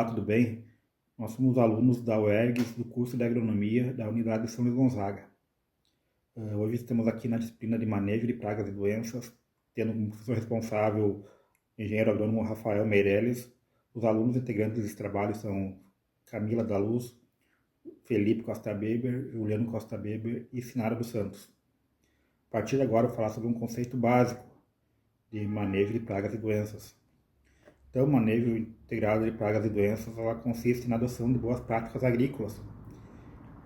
Olá, tudo bem? Nós somos alunos da UERGS do curso de Agronomia da Unidade de São Luís Gonzaga. Hoje estamos aqui na disciplina de Manejo de Pragas e Doenças, tendo como professor responsável o engenheiro agrônomo Rafael Meirelles. Os alunos integrantes desse trabalho são Camila da Luz, Felipe Costa Beber, Juliano Costa Beber e Sinara dos Santos. A partir de agora eu vou falar sobre um conceito básico de manejo de pragas e doenças. Então, o manejo integrado de pragas e doenças ela consiste na adoção de boas práticas agrícolas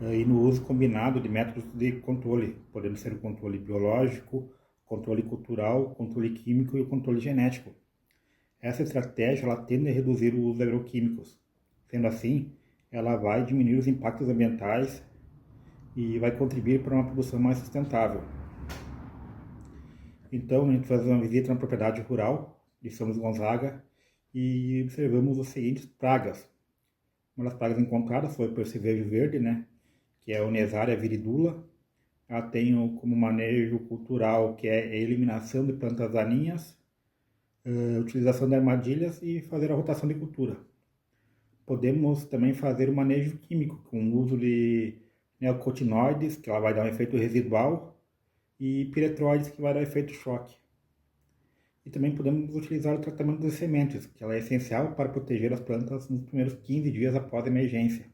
e no uso combinado de métodos de controle, podendo ser o controle biológico, controle cultural, controle químico e o controle genético. Essa estratégia ela tende a reduzir o uso de agroquímicos. Sendo assim, ela vai diminuir os impactos ambientais e vai contribuir para uma produção mais sustentável. Então, a gente faz uma visita na propriedade rural de São Luís Gonzaga e observamos as seguintes pragas. Uma das pragas encontradas foi o percevejo verde, né, que é a Onesaria viridula. Ela tem como manejo cultural, que é a eliminação de plantas daninhas, utilização de armadilhas e fazer a rotação de cultura. Podemos também fazer o manejo químico, com o uso de neocotinoides, que ela vai dar um efeito residual, e piretroides, que vai dar efeito choque. E também podemos utilizar o tratamento de sementes, que ela é essencial para proteger as plantas nos primeiros 15 dias após a emergência.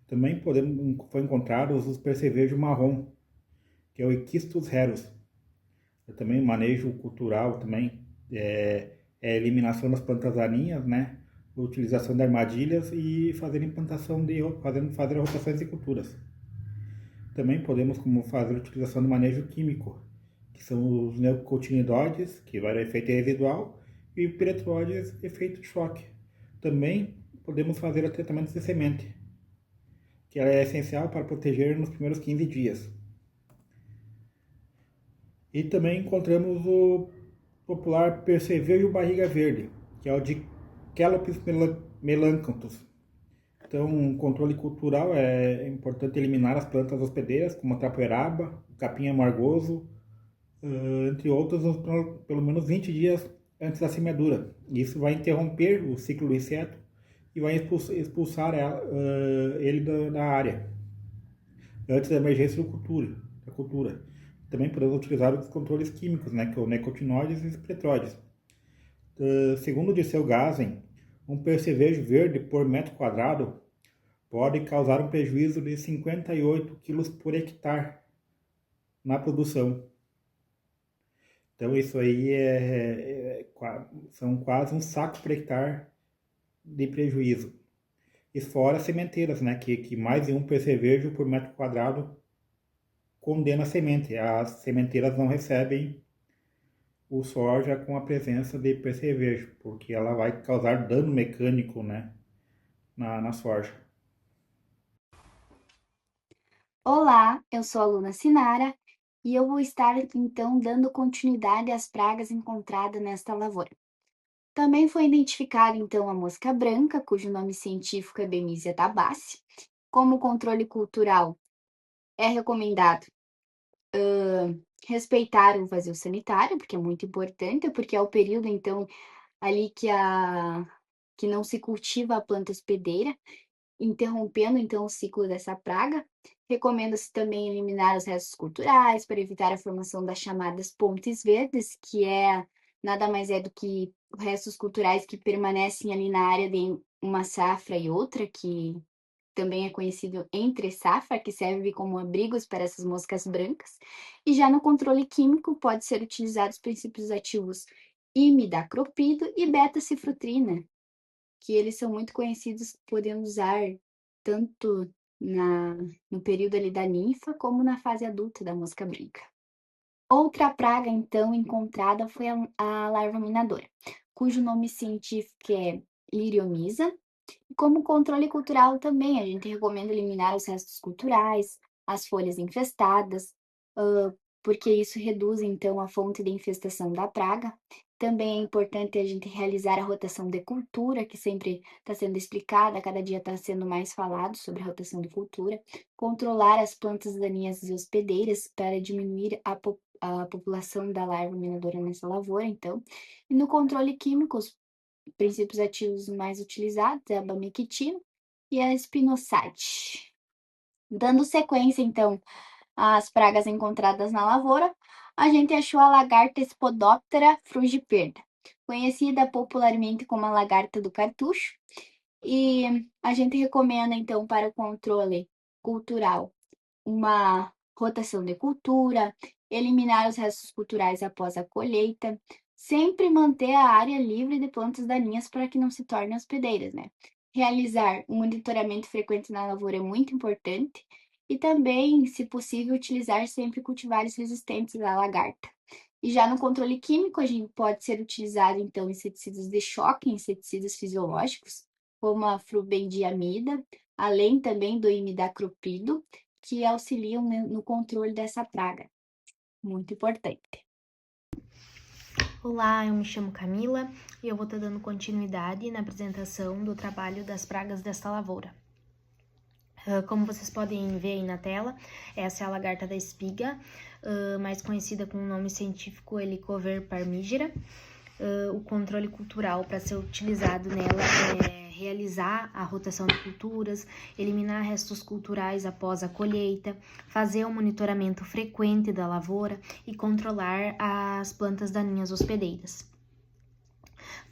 Também foi encontrados os percevejo marrom, que é o Equistus rerus. Também manejo cultural também é a eliminação das plantas daninhas, né? Utilização de armadilhas e fazer fazer rotações de culturas. Também podemos fazer a utilização de manejo químico, que são os neonicotinoides, que vai dar efeito residual, e o piretroides, efeito choque. Também podemos fazer o tratamento de semente, que ela é essencial para proteger nos primeiros 15 dias. E também encontramos o popular percevejo barriga verde, que é o de Calopis melancanthus. Então, controle cultural é importante eliminar as plantas hospedeiras, como a tapueraba, o capim amargoso, entre outros, pelo menos 20 dias antes da semeadura. Isso vai interromper o ciclo do inseto e vai expulsar ele da área, antes da emergência da cultura. Também podemos utilizar os controles químicos, né, que é o necotinoides e os petróides. Segundo o Dirceu Gazen, um percevejo verde por metro quadrado pode causar um prejuízo de 58 quilos por hectare na produção. Então isso aí são quase um saco por hectare de prejuízo. E fora as sementeiras, né, que mais de um percevejo por metro quadrado condena a semente. As sementeiras não recebem o soja com a presença de percevejo, porque ela vai causar dano mecânico, né, na soja. Olá, eu sou a aluna Sinara e eu vou estar então dando continuidade às pragas encontradas nesta lavoura. Também foi identificada então a mosca branca, cujo nome científico é Bemisia tabaci. Como controle cultural, é recomendado respeitar o vazio sanitário, porque é muito importante, porque é o período então ali que não se cultiva a planta hospedeira, interrompendo então o ciclo dessa praga. Recomenda-se também eliminar os restos culturais para evitar a formação das chamadas pontes verdes, que nada mais é do que restos culturais que permanecem ali na área de uma safra e outra, que também é conhecido entre safra, que serve como abrigos para essas moscas brancas. E já no controle químico, pode ser utilizados princípios ativos imidaclopido e beta-cifrutrina, que eles são muito conhecidos, podendo usar tanto no período ali da ninfa, como na fase adulta da mosca branca. Outra praga, então, encontrada foi a larva minadora, cujo nome científico é Liriomyza. E como controle cultural também, a gente recomenda eliminar os restos culturais, as folhas infestadas, porque isso reduz, então, a fonte de infestação da praga. Também é importante a gente realizar a rotação de cultura, que sempre está sendo explicada, cada dia está sendo mais falado sobre a rotação de cultura. Controlar as plantas daninhas e hospedeiras para diminuir a população da larva minadora nessa lavoura, então. E no controle químico, princípios ativos mais utilizados é a abamectina e a espinosade. Dando sequência, então, às pragas encontradas na lavoura, a gente achou a lagarta Spodoptera frugiperda, conhecida popularmente como a lagarta do cartucho, e a gente recomenda, então, para o controle cultural, uma rotação de cultura, eliminar os restos culturais após a colheita, sempre manter a área livre de plantas daninhas para que não se tornem hospedeiras, né? Realizar um monitoramento frequente na lavoura é muito importante e também, se possível, utilizar sempre cultivares resistentes à lagarta. E já no controle químico, a gente pode ser utilizado, então, inseticidas de choque, inseticidas fisiológicos, como a flubendiamida, além também do imidaclopido, que auxiliam no controle dessa praga. Muito importante. Olá, eu me chamo Camila e eu vou estar dando continuidade na apresentação do trabalho das pragas desta lavoura. Como vocês podem ver aí na tela, essa é a lagarta da espiga, mais conhecida com o nome científico Helicover parmigera. O controle cultural para ser utilizado nela é realizar a rotação de culturas, eliminar restos culturais após a colheita, fazer um monitoramento frequente da lavoura e controlar as plantas daninhas hospedeiras.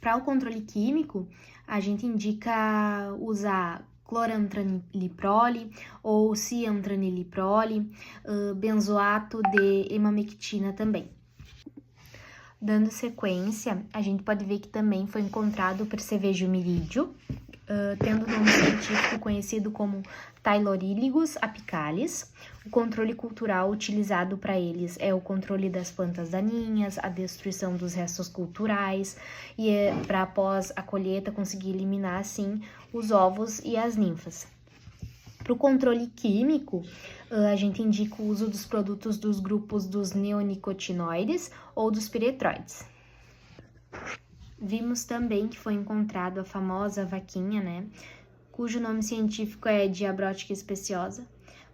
Para o controle químico, a gente indica usar clorantraniprole ou ciantraniprole, benzoato de emamectina também. Dando sequência, a gente pode ver que também foi encontrado o percevejo mirídio, tendo o nome científico conhecido como Tylorhynchus apicalis. O controle cultural utilizado para eles é o controle das plantas daninhas, a destruição dos restos culturais e para após a colheita conseguir eliminar assim os ovos e as ninfas. Para o controle químico, a gente indica o uso dos produtos dos grupos dos neonicotinoides ou dos piretroides. Vimos também que foi encontrado a famosa vaquinha, né, cujo nome científico é Diabrotica speciosa.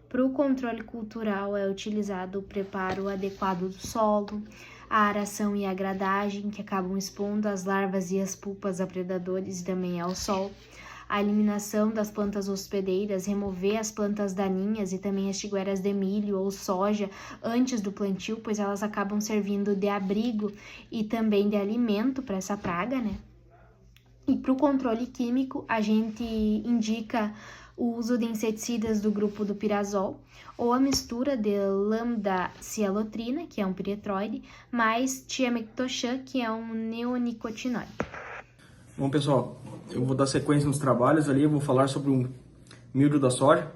Para o controle cultural é utilizado o preparo adequado do solo, a aração e a gradagem, que acabam expondo as larvas e as pupas a predadores e também ao sol, a eliminação das plantas hospedeiras, remover as plantas daninhas e também as tigueras de milho ou soja antes do plantio, pois elas acabam servindo de abrigo e também de alimento para essa praga, né? E para o controle químico, a gente indica o uso de inseticidas do grupo do pirazol ou a mistura de lambda-cialotrina, que é um piretroide, mais tiamectochan, que é um neonicotinoide. Bom, pessoal, eu vou dar sequência nos trabalhos ali, eu vou falar sobre o milho da soja.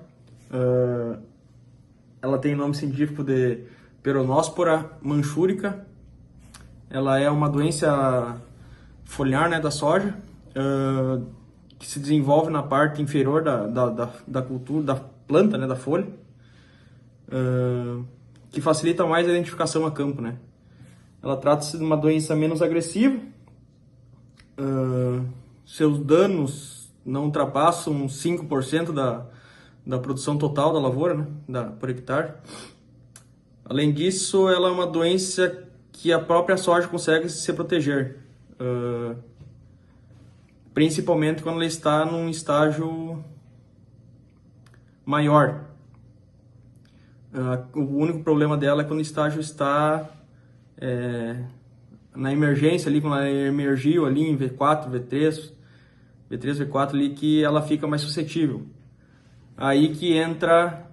Ela tem o nome científico de Peronospora manchurica. Ela é uma doença foliar, né, da soja, que se desenvolve na parte inferior da cultura, da planta, né, da folha, que facilita mais a identificação a campo, né. Ela trata-se de uma doença menos agressiva. Seus danos não ultrapassam 5% da produção total da lavoura, né, por hectare. Além disso, ela é uma doença que a própria soja consegue se proteger, principalmente quando ela está num estágio maior. O único problema dela é quando o estágio está na emergência, ali, quando ela emergiu ali em V4, V3, V4 ali, que ela fica mais suscetível. Aí que entra,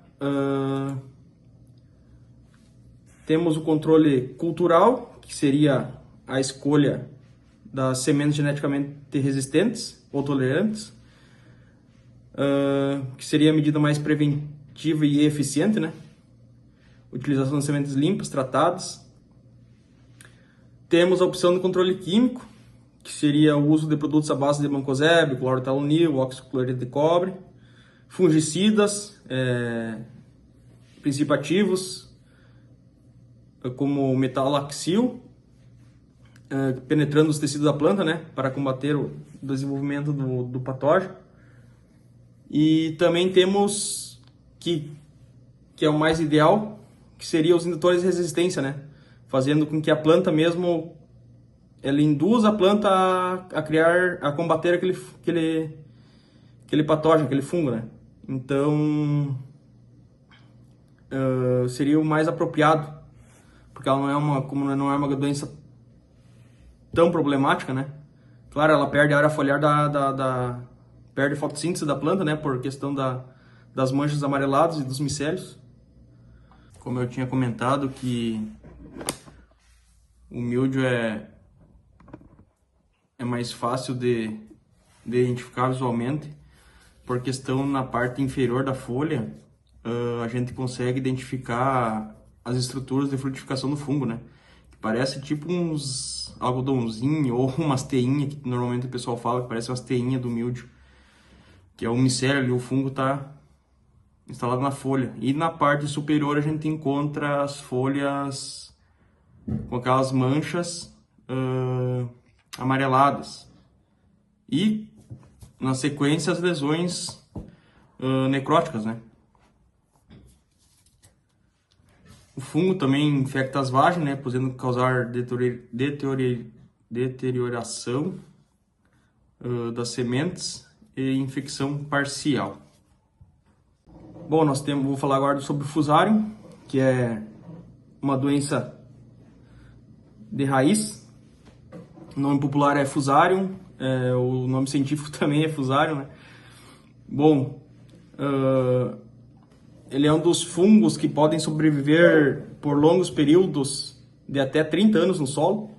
temos o controle cultural, que seria a escolha das sementes geneticamente resistentes ou tolerantes, que seria a medida mais preventiva e eficiente, né? Utilização de sementes limpas, tratadas. Temos a opção do controle químico, que seria o uso de produtos à base de mancozeb, clorotalonil, óxido cloreto de cobre, fungicidas, princípios ativos, como metalaxil, penetrando os tecidos da planta, né, para combater o desenvolvimento do patógeno. E também temos que é o mais ideal, que seria os indutores de resistência, né, fazendo com que a planta mesmo ela induz a planta a combater aquele patógeno, aquele fungo, né? Então, seria o mais apropriado, porque ela como não é uma doença tão problemática, né? Claro, ela perde a área foliar perde a fotossíntese da planta, né? Por questão das manchas amareladas e dos micélios. Como eu tinha comentado, que o míldio é mais fácil de identificar visualmente, por questão na parte inferior da folha, a gente consegue identificar as estruturas de frutificação do fungo, né? Parece tipo uns algodãozinho ou umas teinhas, que normalmente o pessoal fala que parece umas teinhas do míldio, que é o micélio ali, o fungo está instalado na folha. E na parte superior a gente encontra as folhas com aquelas manchas amareladas. E, na sequência, as lesões necróticas, né? O fungo também infecta as vagens, né, podendo causar deterioração das sementes e infecção parcial. Bom, vou falar agora sobre o Fusarium, que é uma doença de raiz. O nome popular é Fusarium, o nome científico também é Fusarium, né? Bom, ele é um dos fungos que podem sobreviver por longos períodos de até 30 anos no solo,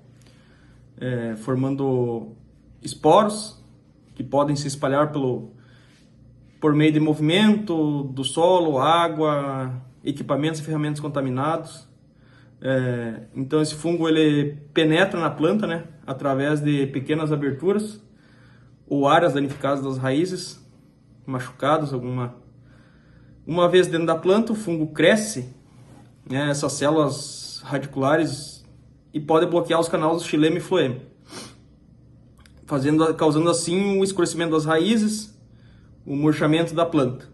formando esporos que podem se espalhar por meio de movimento do solo, água, equipamentos e ferramentas contaminados. Então esse fungo ele penetra na planta, né, através de pequenas aberturas ou áreas danificadas das raízes, machucadas, Uma vez dentro da planta, o fungo cresce, né, essas células radiculares, e pode bloquear os canais do xilema e floema, causando assim o escurecimento das raízes, o murchamento da planta.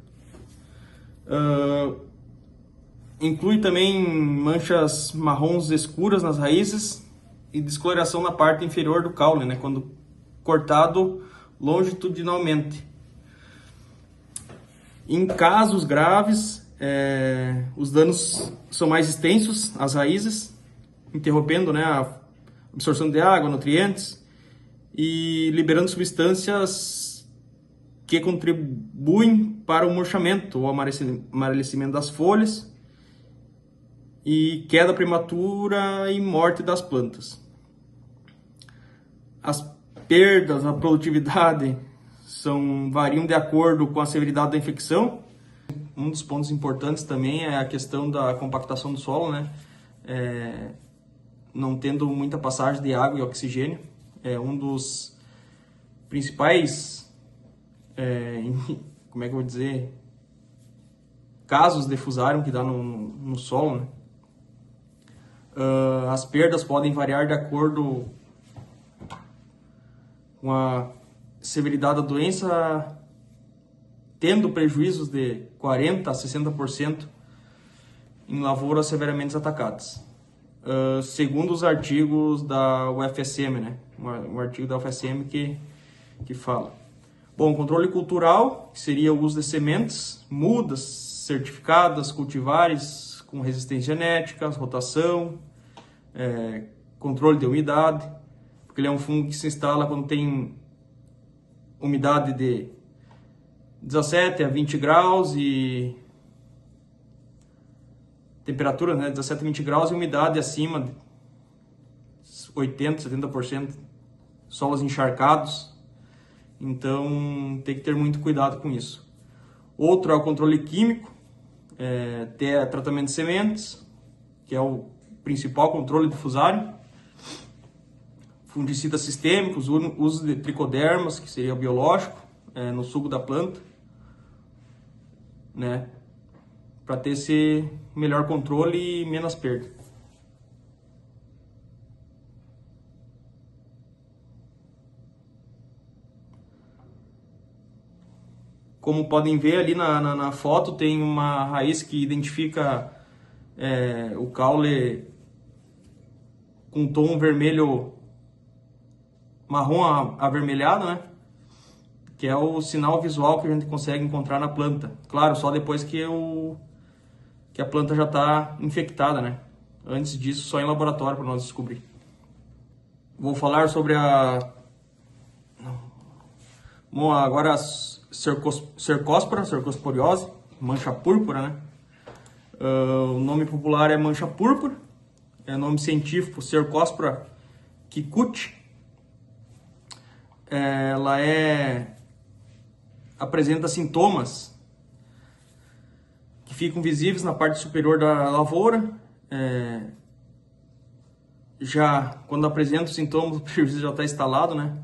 Inclui também manchas marrons escuras nas raízes e descoloração na parte inferior do caule, né, quando cortado longitudinalmente. Em casos graves, os danos são mais extensos às raízes, interrompendo, né, a absorção de água, nutrientes e liberando substâncias que contribuem para o murchamento ou amarelecimento das folhas e queda prematura e morte das plantas. As perdas na produtividade variam de acordo com a severidade da infecção. Um dos pontos importantes também é a questão da compactação do solo, né? Não tendo muita passagem de água e oxigênio. É um dos principais, como é que eu vou dizer, casos de Fusarium que dá no solo, né? As perdas podem variar de acordo com a severidade da doença, tendo prejuízos de 40% a 60% em lavouras severamente atacadas. Segundo os artigos da UFSM, né? Um artigo da UFSM que fala. Bom, controle cultural, que seria o uso de sementes, mudas, certificadas, cultivares com resistência genética, rotação, controle de umidade, porque ele é um fungo que se instala quando tem umidade de 17 a 20 graus e temperatura, né, 17 a 20 graus e umidade acima de 80, 70%, solos encharcados. Então tem que ter muito cuidado com isso. Outro é o controle químico, tratamento de sementes, que é o principal controle do Fusarium. Fungicidas sistêmicos, uso de tricodermas, que seria biológico, no suco da planta, né, para ter esse melhor controle e menos perda. Como podem ver ali na foto, tem uma raiz que identifica o caule com tom vermelho marrom avermelhado, né? Que é o sinal visual que a gente consegue encontrar na planta. Claro, só depois que a planta já está infectada, né? Antes disso, só em laboratório para nós descobrir. Vou falar sobre agora a cercosporiose, mancha púrpura, né? O nome popular é mancha púrpura, é nome científico Cercospora kikuchi. Ela apresenta sintomas que ficam visíveis na parte superior da lavoura. Já quando apresenta os sintomas, o prejuízo já está instalado, né?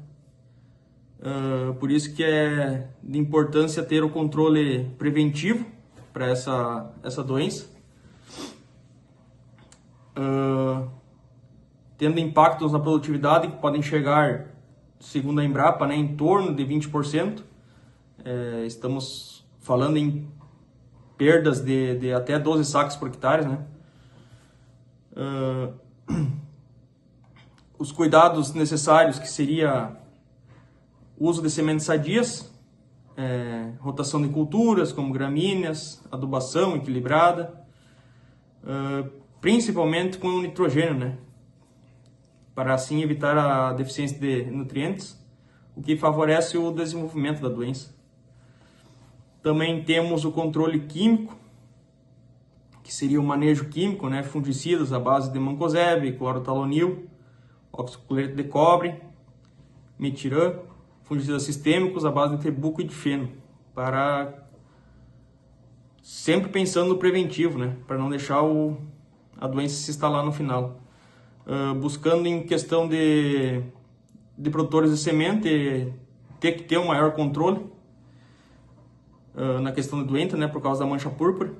Por isso que é de importância ter o controle preventivo para essa doença. Tendo impactos na produtividade que podem chegar, segundo a Embrapa, né, em torno de 20%. Estamos falando em perdas de até 12 sacos por hectare, né? Os cuidados necessários, que seria uso de sementes sadias, rotação de culturas como gramíneas, adubação equilibrada, principalmente com nitrogênio, né? Para assim evitar a deficiência de nutrientes, o que favorece o desenvolvimento da doença. Também temos o controle químico, que seria o manejo químico, né? Fungicidas à base de mancozeb, clorotalonil, óxido cloreto de cobre, metirã, fungicidas sistêmicos à base de tebuco e de feno, para sempre pensando no preventivo, né? Para não deixar a doença se instalar no final. Buscando em questão de produtores de semente ter que ter um maior controle na questão da doença, né? Por causa da mancha púrpura,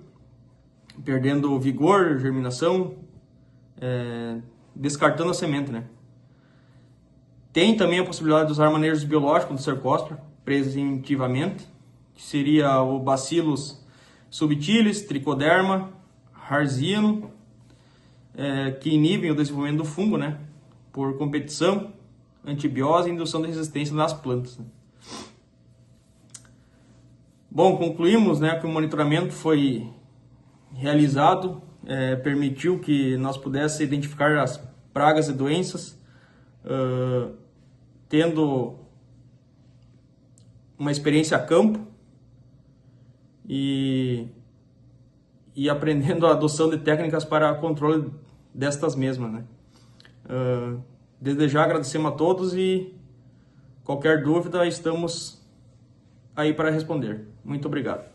perdendo vigor, germinação, descartando a semente, né? Tem também a possibilidade de usar manejos biológicos do Cercospora preventivamente, que seria o Bacillus subtilis, Trichoderma, Rharzianum, que inibem o desenvolvimento do fungo, né? Por competição, antibiose e indução de resistência nas plantas, né? Bom, concluímos, né, que o monitoramento foi realizado, permitiu que nós pudéssemos identificar as pragas e doenças, tendo uma experiência a campo e aprendendo a adoção de técnicas para controle destas mesmas, né? Desde já agradecemos a todos e qualquer dúvida estamos aí para responder. Muito obrigado.